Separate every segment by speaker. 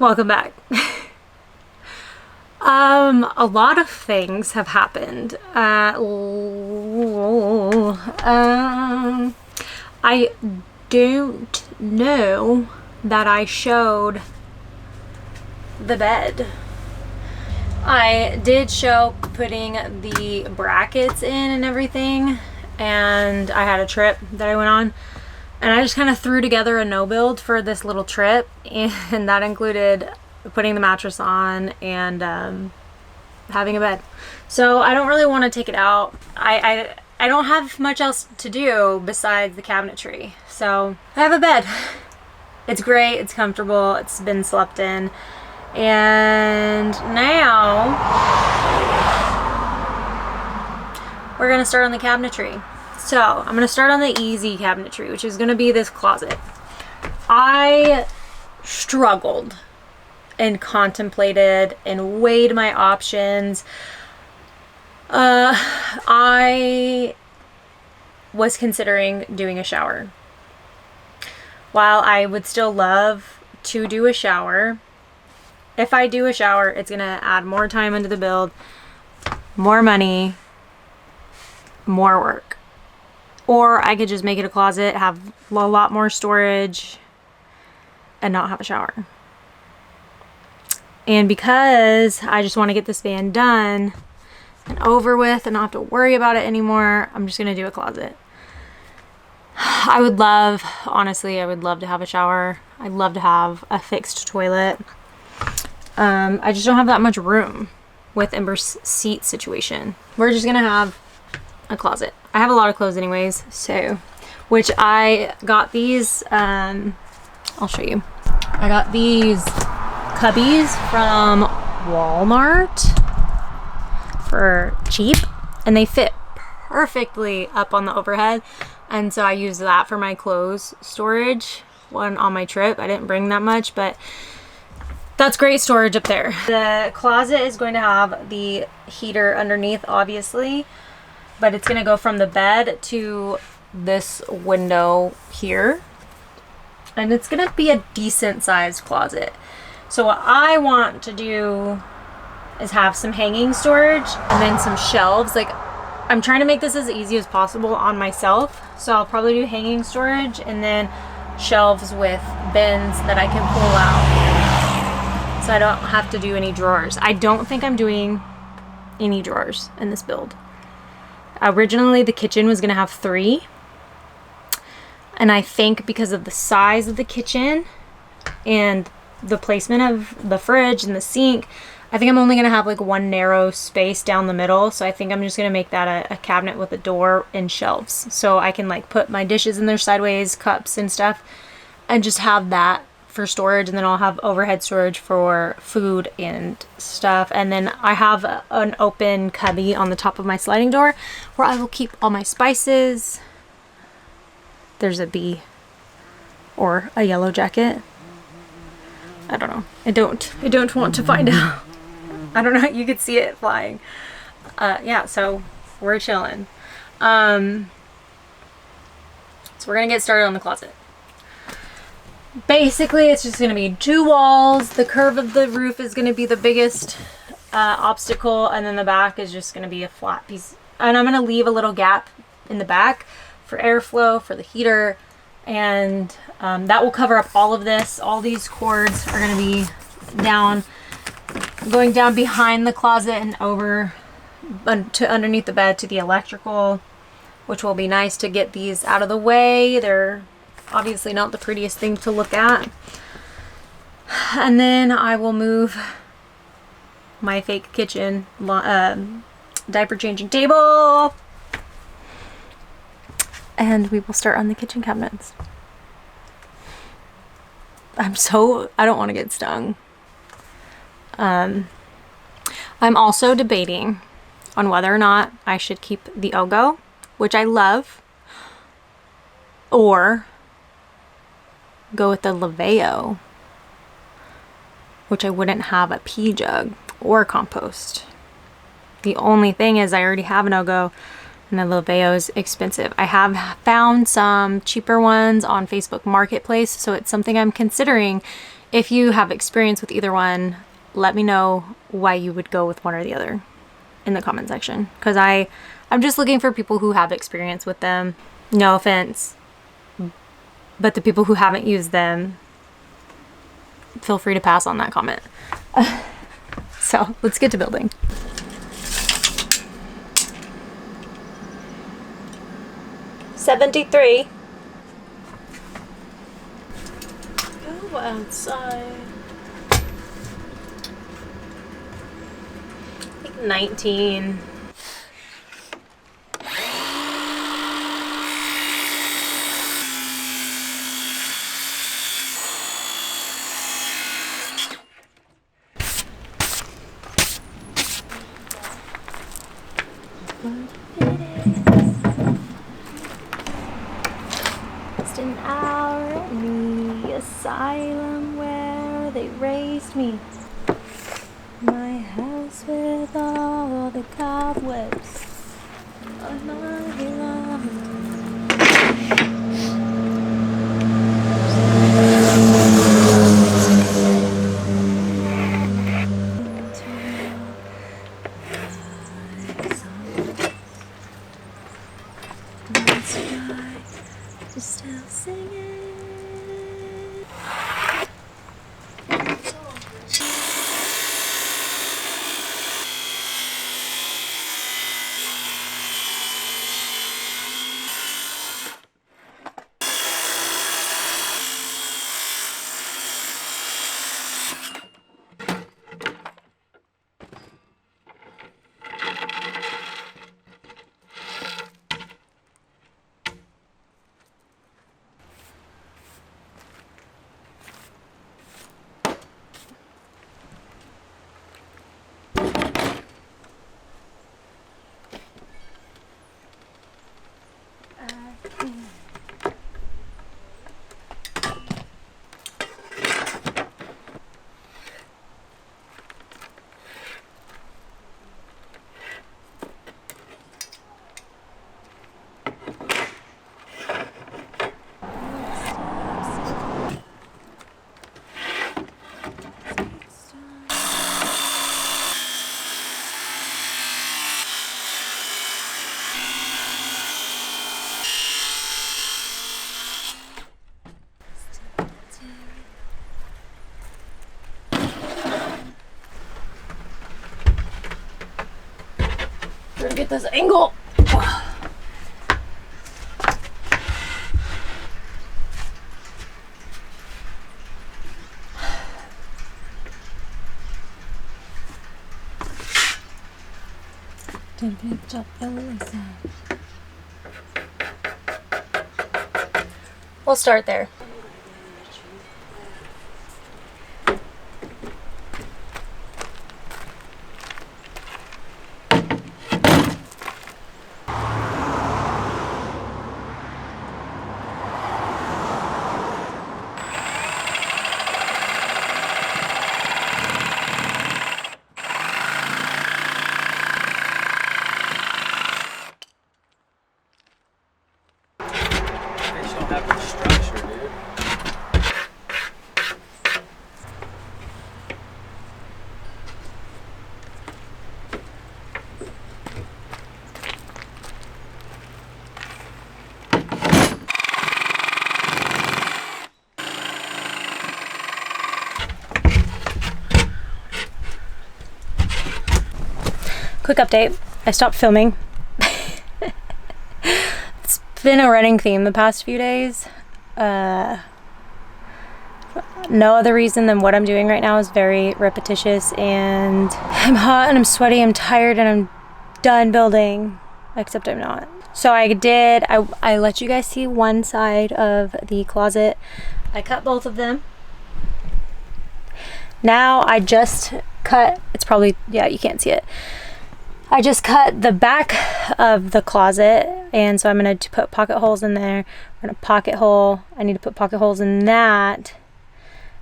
Speaker 1: Welcome back. A lot of things have happened. I don't know that I showed the bed. I did show putting the brackets in and everything, and I had a trip that I went on, and I just kind of threw together a no build for this little trip, and that included putting the mattress on and having a bed. So I don't really want to take it out. I don't have much else to do besides the cabinetry. So I have a bed. It's great, it's comfortable, it's been slept in. And now we're gonna start on the cabinetry. So I'm gonna start on the easy cabinetry, which is gonna be this closet. I struggled and contemplated and weighed my options. I was considering doing a shower. While I would still love to do a shower, if I do a shower, it's gonna add more time into the build, more money, more work. Or I could just make it a closet, have a lot more storage, and not have a shower. And because I just want to get this van done and over with and not have to worry about it anymore, I'm just going to do a closet. I would love, honestly, I would love to have a shower. I'd love to have a fixed toilet. I just don't have that much room with Ember's seat situation. We're just going to have a closet. I have a lot of clothes anyways, so, which I got these, I'll show you. I got these cubbies from Walmart for cheap, and they fit perfectly up on the overhead, and so I used that for my clothes storage when on my trip. I didn't bring that much, but that's great storage up there. The closet is going to have the heater underneath, obviously, but it's gonna go from the bed to this window here, and it's gonna be a decent sized closet. So what I want to do is have some hanging storage and then some shelves. Like, I'm trying to make this as easy as possible on myself, so I'll probably do hanging storage and then shelves with bins that I can pull out, so I don't have to do any drawers. I don't think I'm doing any drawers in this build. Originally the kitchen was gonna have 3, and I think because of the size of the kitchen and the placement of the fridge and the sink, I think I'm only gonna have like one narrow space down the middle. So I think I'm just gonna make that a cabinet with a door and shelves, so I can like put my dishes in there sideways, cups and stuff, and just have that for storage. And then I'll have overhead storage for food and stuff. And then I have an open cubby on the top of my sliding door where I will keep all my spices. There's a bee or a yellow jacket. I don't know. I don't want to find out. I don't know. You could see it flying. Yeah, so we're chilling. So we're gonna get started on the closet. Basically, it's just gonna be 2 walls. The curve of the roof is gonna be the biggest obstacle, and then the back is just gonna be a flat piece. And I'm gonna leave a little gap in the back for airflow for the heater, and that will cover up all of this. All these cords are going to be going down behind the closet and over to underneath the bed to the electrical, which will be nice to get these out of the way. They're obviously not the prettiest thing to look at. And then I will move my fake kitchen diaper changing table, and we will start on the kitchen cabinets. I don't want to get stung. I'm also debating on whether or not I should keep the Ogo, which I love, or go with the Laveo, which I wouldn't have a pee jug or compost. The only thing is I already have an Ogo, and the Laveo is expensive. I have found some cheaper ones on Facebook Marketplace, so it's something I'm considering If you have experience with either one, let me know why you would go with one or the other in the comment section, because I'm just looking for people who have experience with them. No offense, but the people who haven't used them, feel free to pass on that comment. So let's get to building. $73. Go outside. I think 19. Just an hour in the asylum where they raised me. My house with all the cobwebs on my lawn. Still singing. Trying to get this angle. We'll start there. Quick update, I stopped filming. It's been a running theme the past few days. No other reason than what I'm doing right now is very repetitious, and I'm hot and I'm sweaty, I'm tired and I'm done building, except I'm not. So I let you guys see one side of the closet. I cut both of them. Now I just cut, it's probably, yeah, you can't see it. I just cut the back of the closet, and so I'm going to put pocket holes in there. We're going to pocket hole. I need to put pocket holes in that.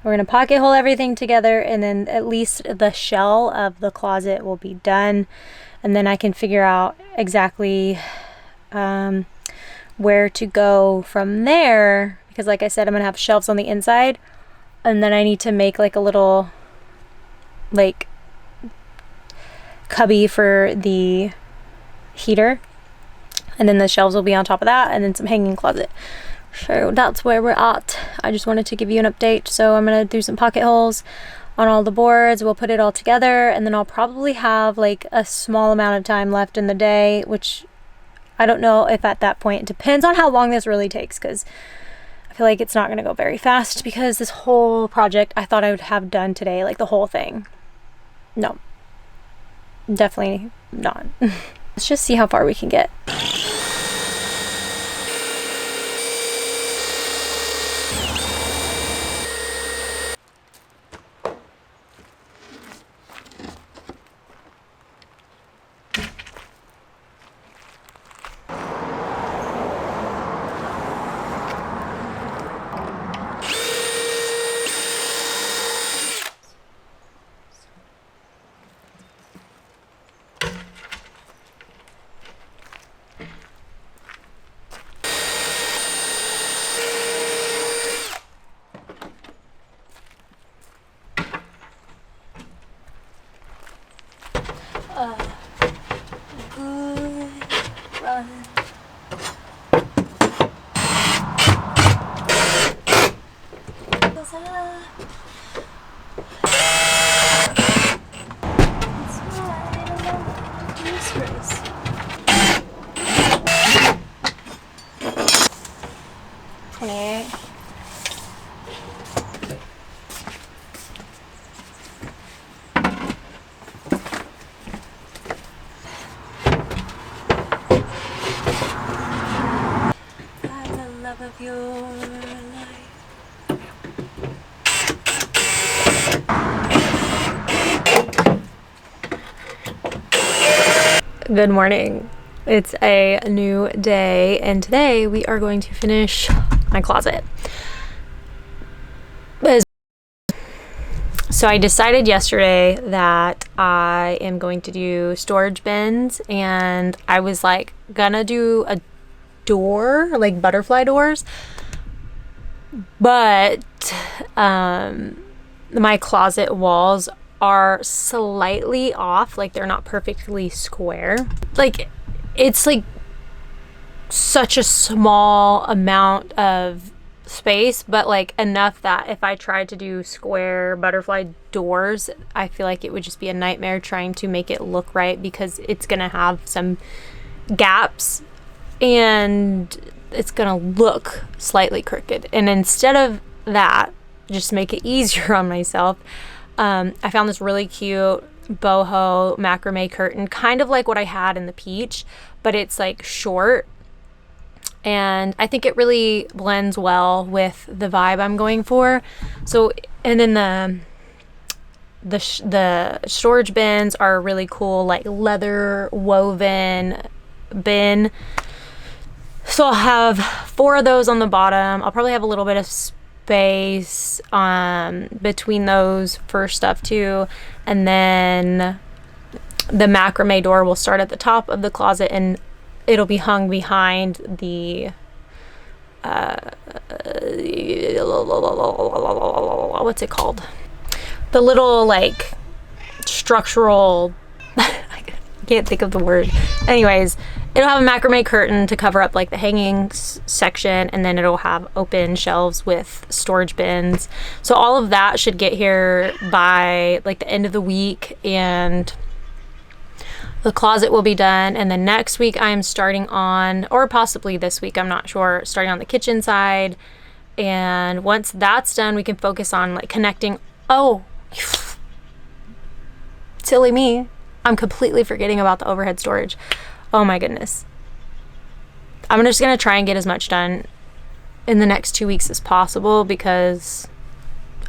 Speaker 1: We're going to pocket hole everything together, and then at least the shell of the closet will be done. And then I can figure out exactly where to go from there, because like I said, I'm going to have shelves on the inside. and then I need to make like a little like cubby for the heater, and then the shelves will be on top of that, and then some hanging closet. So that's where we're at. I just wanted to give you an update. So I'm gonna do some pocket holes on all the boards. We'll put it all together, and then I'll probably have like a small amount of time left in the day, which I don't know if at that point, it depends on how long this really takes, because I feel like it's not going to go very fast, because this whole project I thought I would have done today, like the whole thing. No, definitely not. Let's just see how far we can get. Of your life. Good morning. It's a new day, and today we are going to finish my closet. So I decided yesterday that I am going to do storage bins, and I was like gonna do a door, like butterfly doors, but my closet walls are slightly off, like they're not perfectly square. Like it's like such a small amount of space, but like enough that if I tried to do square butterfly doors, I feel like it would just be a nightmare trying to make it look right, because it's gonna have some gaps and it's gonna look slightly crooked. And instead of that, just make it easier on myself, I found this really cute boho macrame curtain, kind of like what I had in the peach, but it's like short, and I think it really blends well with the vibe I'm going for. So, and then the storage bins are really cool, like leather woven bin. So I'll have 4 of those on the bottom. I'll probably have a little bit of space between those for stuff too. And then the macrame door will start at the top of the closet, and it'll be hung behind the what's it called? The little like structural I can't think of the word. Anyways, it'll have a macrame curtain to cover up like the hanging section, and then it'll have open shelves with storage bins. So all of that should get here by like the end of the week, and the closet will be done. And then next week I'm starting on, or possibly this week, I'm not sure, starting on the kitchen side. And once that's done, we can focus on like connecting. Oh, silly me. I'm completely forgetting about the overhead storage. Oh my goodness. I'm just going to try and get as much done in the next 2 weeks as possible, because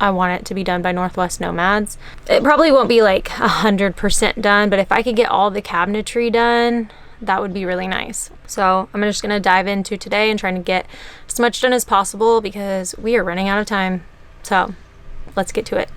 Speaker 1: I want it to be done by Northwest Nomads. It probably won't be like 100% done, but if I could get all the cabinetry done, that would be really nice. So I'm just going to dive into today and trying to get as much done as possible, because we are running out of time. So let's get to it.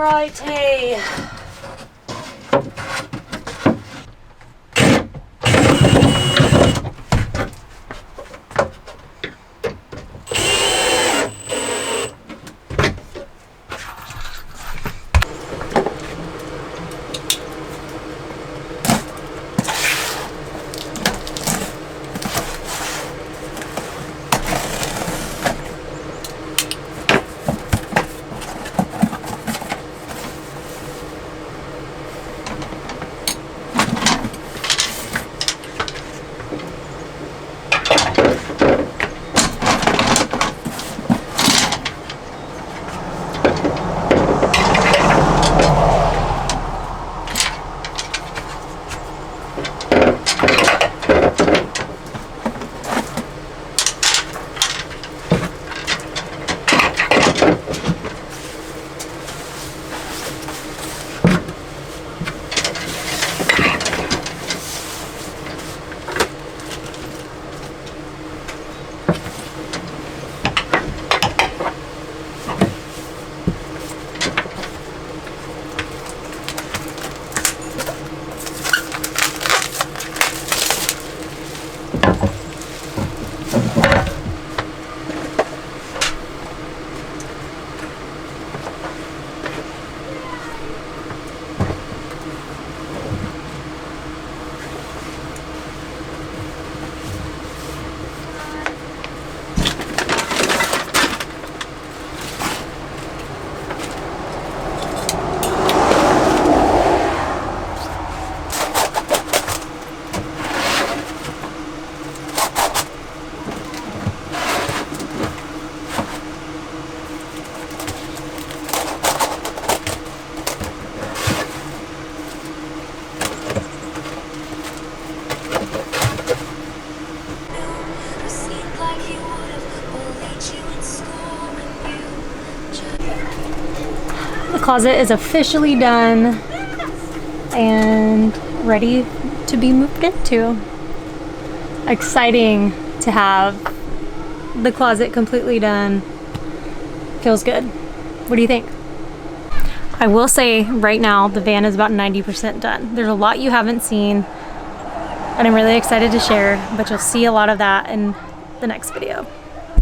Speaker 1: righty. The closet is officially done and ready to be moved into. Exciting to have the closet completely done. Feels good. What do you think? I will say right now the van is about 90% done. There's a lot you haven't seen and I'm really excited to share, but you'll see a lot of that in the next video.